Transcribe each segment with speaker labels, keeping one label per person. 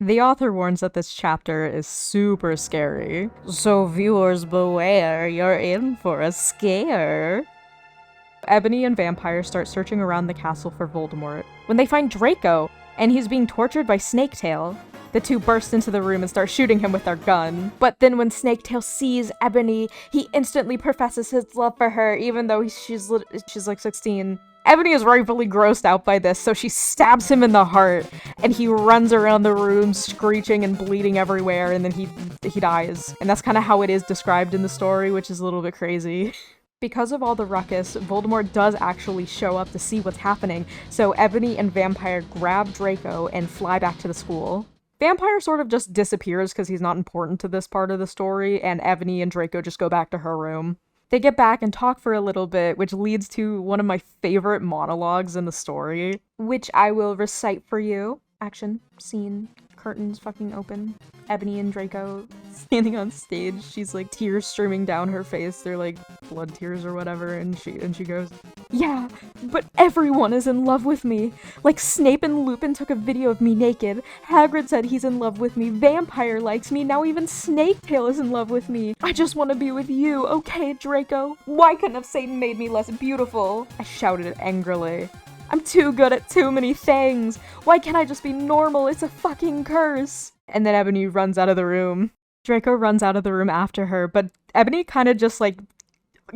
Speaker 1: The author warns that this chapter is super scary. So viewers beware, you're in for a scare. Ebony and Vampire start searching around the castle for Voldemort when they find Draco, and he's being tortured by Snaketail. The two burst into the room and start shooting him with their gun. But then when Snaketail sees Ebony, he instantly professes his love for her, even though she's like 16. Ebony is rightfully grossed out by this, so she stabs him in the heart, and he runs around the room screeching and bleeding everywhere, and then he dies. And that's kind of how it is described in the story, which is a little bit crazy. Because of all the ruckus, Voldemort does actually show up to see what's happening, so Ebony and Vampire grab Draco and fly back to the school. Vampire sort of just disappears because he's not important to this part of the story, and Ebony and Draco just go back to her room. They get back and talk for a little bit, which leads to one of my favorite monologues in the story, which I will recite for you. Action, scene, curtains fucking open. Ebony and Draco standing on stage. She's like tears streaming down her face. They're like blood tears or whatever, and she goes, "Yeah, but everyone is in love with me. Like Snape and Lupin took a video of me naked. Hagrid said he's in love with me. Vampire likes me. Now even Snaketail is in love with me. I just want to be with you, okay, Draco? Why couldn't have Satan made me less beautiful?" I shouted angrily. "I'm too good at too many things. Why can't I just be normal? It's a fucking curse." And then Ebony runs out of the room. Draco runs out of the room after her, but Ebony kind of just like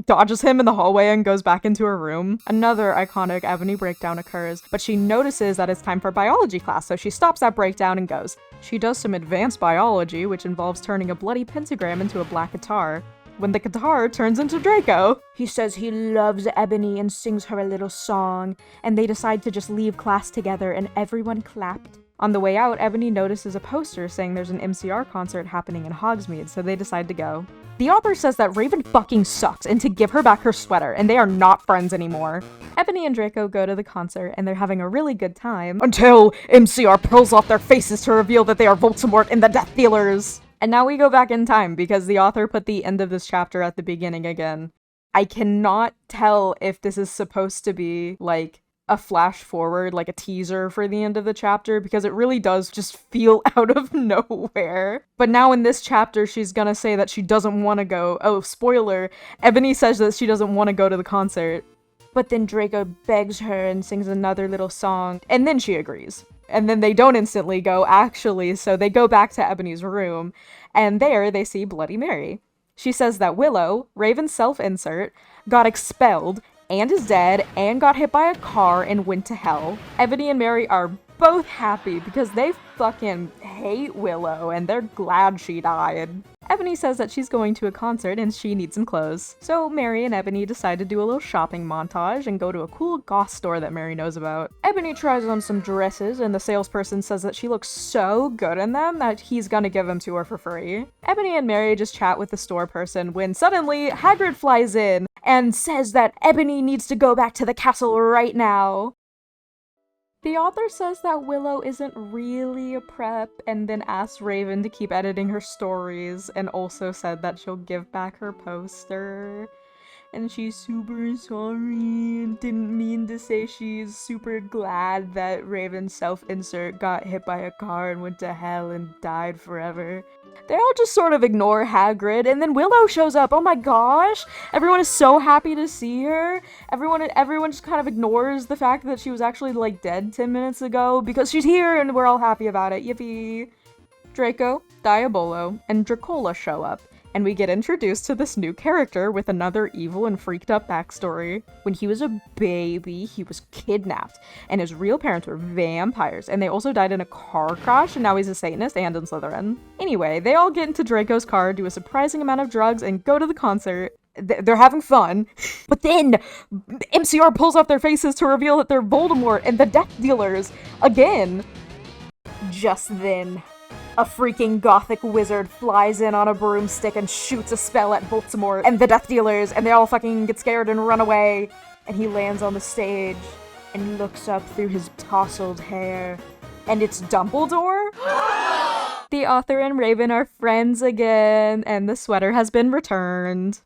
Speaker 1: dodges him in the hallway and goes back into her room. Another iconic Ebony breakdown occurs, but she notices that it's time for biology class, so she stops that breakdown and goes. She does some advanced biology, which involves turning a bloody pentagram into a black guitar. When the guitar turns into Draco, he says he loves Ebony and sings her a little song, and they decide to just leave class together, and everyone clapped. On the way out, Ebony notices a poster saying there's an MCR concert happening in Hogsmeade, so they decide to go. The author says that Raven fucking sucks and to give her back her sweater, and they are not friends anymore. Ebony and Draco go to the concert, and they're having a really good time, until MCR pulls off their faces to reveal that they are Voldemort and the Death Dealers. And now we go back in time, because the author put the end of this chapter at the beginning again. I cannot tell if this is supposed to be, like, a flash forward, like a teaser for the end of the chapter, because it really does just feel out of nowhere. But now in this chapter, she's gonna say that she doesn't want to go. Oh, spoiler, Ebony says that she doesn't want to go to the concert. But then Draco begs her and sings another little song, and then she agrees. And then they don't instantly go, actually, so they go back to Ebony's room, and there they see Bloody Mary. She says that Willow, Raven's self-insert, got expelled, and is dead, and got hit by a car and went to hell. Ebony and Mary are both happy because they fucking hate Willow, and they're glad she died. Ebony says that she's going to a concert and she needs some clothes. So Mary and Ebony decide to do a little shopping montage and go to a cool goth store that Mary knows about. Ebony tries on some dresses and the salesperson says that she looks so good in them that he's gonna give them to her for free. Ebony and Mary just chat with the store person when suddenly Hagrid flies in and says that Ebony needs to go back to the castle right now. The author says that Willow isn't really a prep, and then asks Raven to keep editing her stories, and also said that she'll give back her poster. And she's super sorry and didn't mean to say she's super glad that Raven's self-insert got hit by a car and went to hell and died forever. They all just sort of ignore Hagrid, and then Willow shows up. Oh my gosh! Everyone is so happy to see her. Everyone just kind of ignores the fact that she was actually, like, dead 10 minutes ago because she's here and we're all happy about it. Yippee! Draco, Diabolo, and Dracola show up, and we get introduced to this new character with another evil and freaked up backstory. When he was a baby, he was kidnapped, and his real parents were vampires, and they also died in a car crash, and now he's a Satanist and in Slytherin. Anyway, they all get into Draco's car, do a surprising amount of drugs, and go to the concert. They're having fun, but then MCR pulls off their faces to reveal that they're Voldemort and the Death Dealers again. Just then, a freaking gothic wizard flies in on a broomstick and shoots a spell at Voldemort and the Death Dealers, and they all fucking get scared and run away. And he lands on the stage and looks up through his tousled hair, and it's Dumbledore? The author and Raven are friends again, and the sweater has been returned.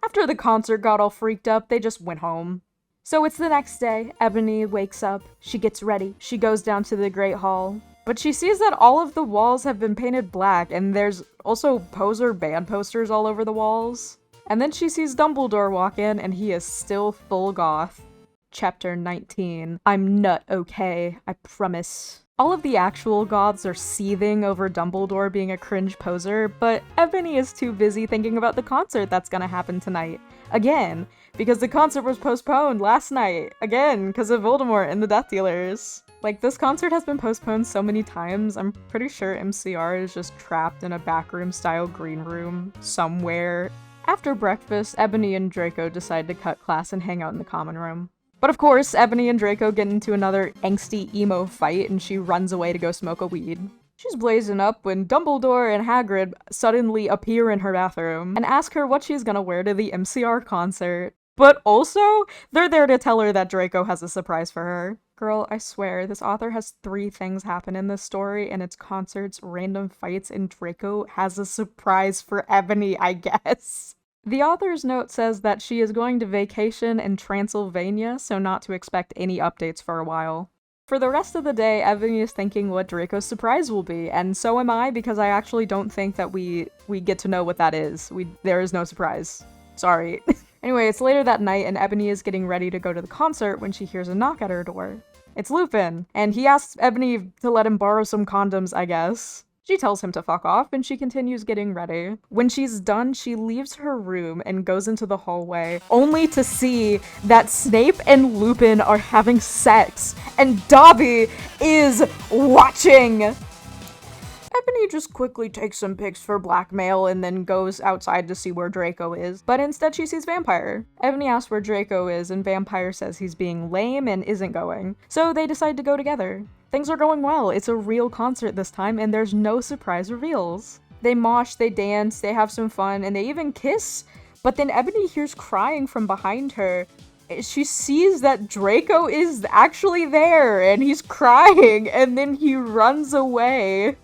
Speaker 1: After the concert got all freaked up, they just went home. So it's the next day. Ebony wakes up, she gets ready, she goes down to the Great Hall. But she sees that all of the walls have been painted black, and there's also poser band posters all over the walls. And then she sees Dumbledore walk in, and he is still full goth. Chapter 19. I'm not okay, I promise. All of the actual goths are seething over Dumbledore being a cringe poser, but Ebony is too busy thinking about the concert that's gonna happen tonight. Again, because the concert was postponed last night. Again, because of Voldemort and the Death Dealers. Like, this concert has been postponed so many times, I'm pretty sure MCR is just trapped in a backroom-style green room somewhere. After breakfast, Ebony and Draco decide to cut class and hang out in the common room. But of course, Ebony and Draco get into another angsty emo fight and she runs away to go smoke a weed. She's blazing up when Dumbledore and Hagrid suddenly appear in her bathroom and ask her what she's gonna wear to the MCR concert. But also, they're there to tell her that Draco has a surprise for her. Girl, I swear, this author has 3 things happen in this story, and it's concerts, random fights, and Draco has a surprise for Ebony, I guess. The author's note says that she is going to vacation in Transylvania, so not to expect any updates for a while. For the rest of the day, Ebony is thinking what Draco's surprise will be, and so am I, because I actually don't think that we get to know what that is. There is no surprise. Sorry. Anyway, it's later that night, and Ebony is getting ready to go to the concert when she hears a knock at her door. It's Lupin, and he asks Ebony to let him borrow some condoms, I guess. She tells him to fuck off, and she continues getting ready. When she's done, she leaves her room and goes into the hallway, only to see that Snape and Lupin are having sex, and Dobby is watching! Ebony just quickly takes some pics for blackmail and then goes outside to see where Draco is, but instead she sees Vampire. Ebony asks where Draco is, and Vampire says he's being lame and isn't going, so they decide to go together. Things are going well, it's a real concert this time, and there's no surprise reveals. They mosh, they dance, they have some fun, and they even kiss, but then Ebony hears crying from behind her. She sees that Draco is actually there, and he's crying, and then he runs away.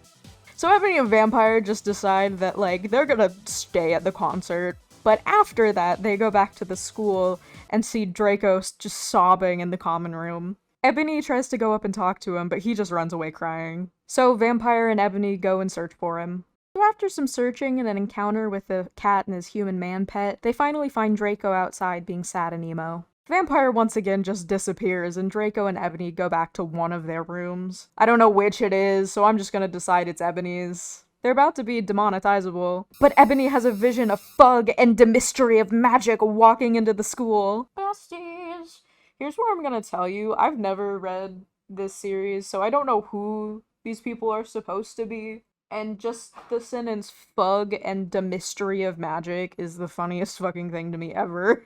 Speaker 1: So Ebony and Vampire just decide that, like, they're gonna stay at the concert. But after that, they go back to the school and see Draco just sobbing in the common room. Ebony tries to go up and talk to him, but he just runs away crying. So Vampire and Ebony go and search for him. So after some searching and an encounter with the cat and his human man pet, they finally find Draco outside being sad and emo. Vampire once again just disappears, and Draco and Ebony go back to one of their rooms. I don't know which it is, so I'm just gonna decide it's Ebony's. They're about to be demonetizable, but Ebony has a vision of Fug and the mystery of magic walking into the school. Besties! Here's what I'm gonna tell you. I've never read this series, so I don't know who these people are supposed to be. And just the sentence Fug and the mystery of magic is the funniest fucking thing to me ever.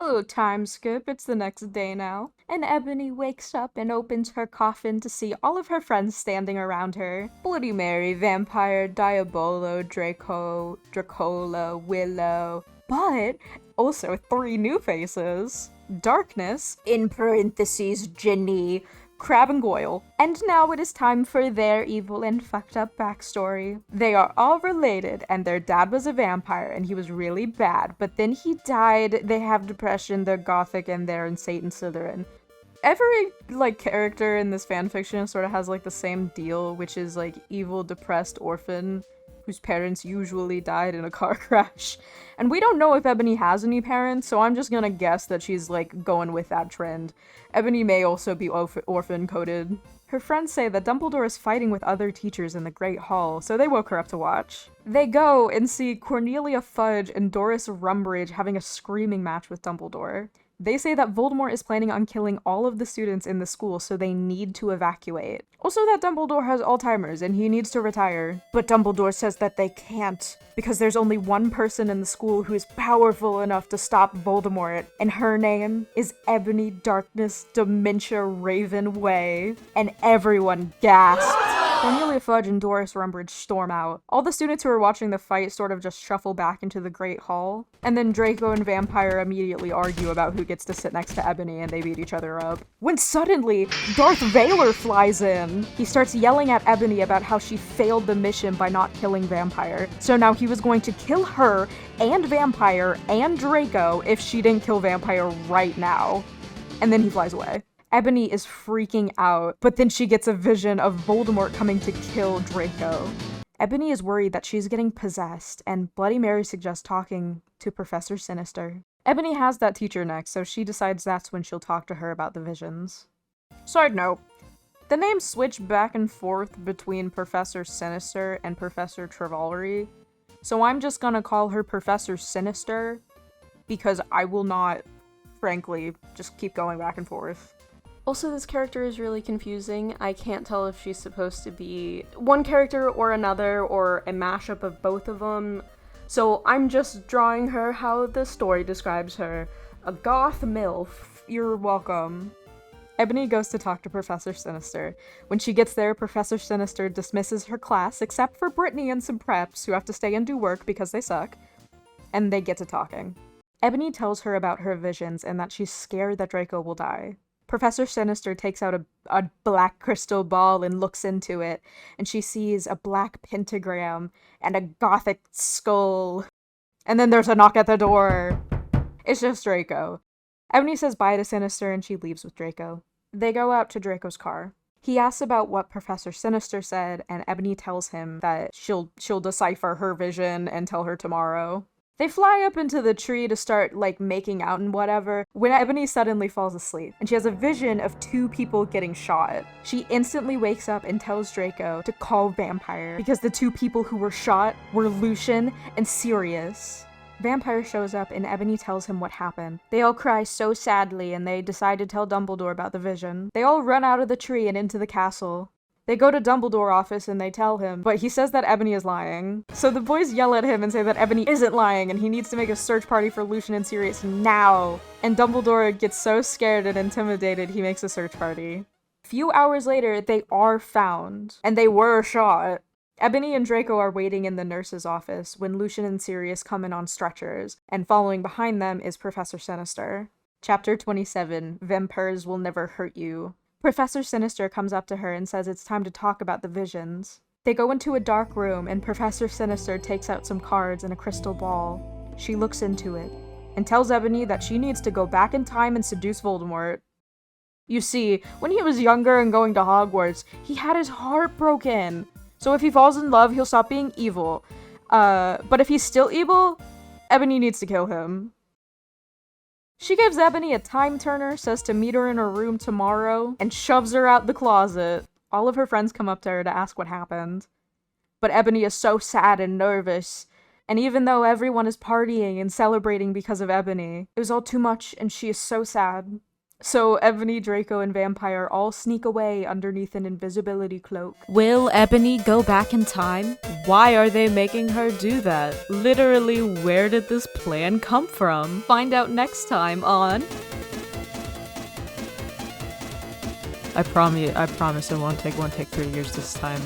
Speaker 1: Oh, time skip, it's the next day now, and Ebony wakes up and opens her coffin to see all of her friends standing around her. Bloody Mary, Vampire, Diabolo, Draco, Dracola, Willow, but also 3 new faces. Darkness, in parentheses, Ginny, Crab and Goyle. And now it is time for their evil and fucked up backstory. They are all related, and their dad was a vampire, and he was really bad, but then he died, they have depression, they're gothic, and they're in Satan Slytherin. Every, like, character in this fanfiction sort of has, like, the same deal, which is, like, evil, depressed orphan whose parents usually died in a car crash. And we don't know if Ebony has any parents, so I'm just gonna guess that she's, like, going with that trend. Ebony may also be orphan-coded. Her friends say that Dumbledore is fighting with other teachers in the Great Hall, so they woke her up to watch. They go and see Cornelia Fudge and Doris Rumbridge having a screaming match with Dumbledore. They say that Voldemort is planning on killing all of the students in the school, so they need to evacuate. Also that Dumbledore has Alzheimer's and he needs to retire. But Dumbledore says that they can't, because there's only one person in the school who is powerful enough to stop Voldemort, and her name is Ebony Darkness Dementia Raven Way. And everyone gasped. Cornelia Fudge and Doris Rumbridge storm out. All the students who are watching the fight sort of just shuffle back into the Great Hall. And then Draco and Vampire immediately argue about who gets to sit next to Ebony, and they beat each other up. When suddenly, Darth Vader flies in! He starts yelling at Ebony about how she failed the mission by not killing Vampire. So now he was going to kill her, and Vampire, and Draco if she didn't kill Vampire right now. And then he flies away. Ebony is freaking out, but then she gets a vision of Voldemort coming to kill Draco. Ebony is worried that she's getting possessed, and Bloody Mary suggests talking to Professor Sinister. Ebony has that teacher next, so she decides that's when she'll talk to her about the visions. Side note, the names switch back and forth between Professor Sinister and Professor Trelawney, so I'm just gonna call her Professor Sinister, because I will not, frankly, just keep going back and forth. Also, this character is really confusing. I can't tell if she's supposed to be one character or another, or a mashup of both of them. So I'm just drawing her how the story describes her. A goth MILF. You're welcome. Ebony goes to talk to Professor Sinister. When she gets there, Professor Sinister dismisses her class, except for Brittany and some preps who have to stay and do work because they suck. And they get to talking. Ebony tells her about her visions and that she's scared that Draco will die. Professor Sinister takes out a black crystal ball and looks into it, and she sees a black pentagram and a gothic skull. And then there's a knock at the door. It's just Draco. Ebony says bye to Sinister and she leaves with Draco. They go out to Draco's car. He asks about what Professor Sinister said, and Ebony tells him that she'll decipher her vision and tell her tomorrow. They fly up into the tree to start, making out and whatever, when Ebony suddenly falls asleep, and she has a vision of 2 people getting shot. She instantly wakes up and tells Draco to call Vampire, because the 2 people who were shot were Lucian and Sirius. Vampire shows up and Ebony tells him what happened. They all cry so sadly and they decide to tell Dumbledore about the vision. They all run out of the tree and into the castle. They go to Dumbledore's office and they tell him, but he says that Ebony is lying. So the boys yell at him and say that Ebony isn't lying and he needs to make a search party for Lucian and Sirius now. And Dumbledore gets so scared and intimidated he makes a search party. A few hours later, they are found, and they were shot. Ebony and Draco are waiting in the nurse's office when Lucian and Sirius come in on stretchers, and following behind them is Professor Sinister. Chapter 27, Vampires Will Never Hurt You. Professor Sinister comes up to her and says it's time to talk about the visions. They go into a dark room and Professor Sinister takes out some cards and a crystal ball. She looks into it and tells Ebony that she needs to go back in time and seduce Voldemort. You see, when he was younger and going to Hogwarts, he had his heart broken. So if he falls in love, he'll stop being evil. But if he's still evil, Ebony needs to kill him. She gives Ebony a time turner, says to meet her in her room tomorrow, and shoves her out the closet. All of her friends come up to her to ask what happened. But Ebony is so sad and nervous, and even though everyone is partying and celebrating because of Ebony, it was all too much and she is so sad. So Ebony, Draco, and Vampire all sneak away underneath an invisibility cloak.
Speaker 2: Will Ebony go back in time? Why are they making her do that? Literally, where did this plan come from? Find out next time on... I promise it won't take 3 years this time.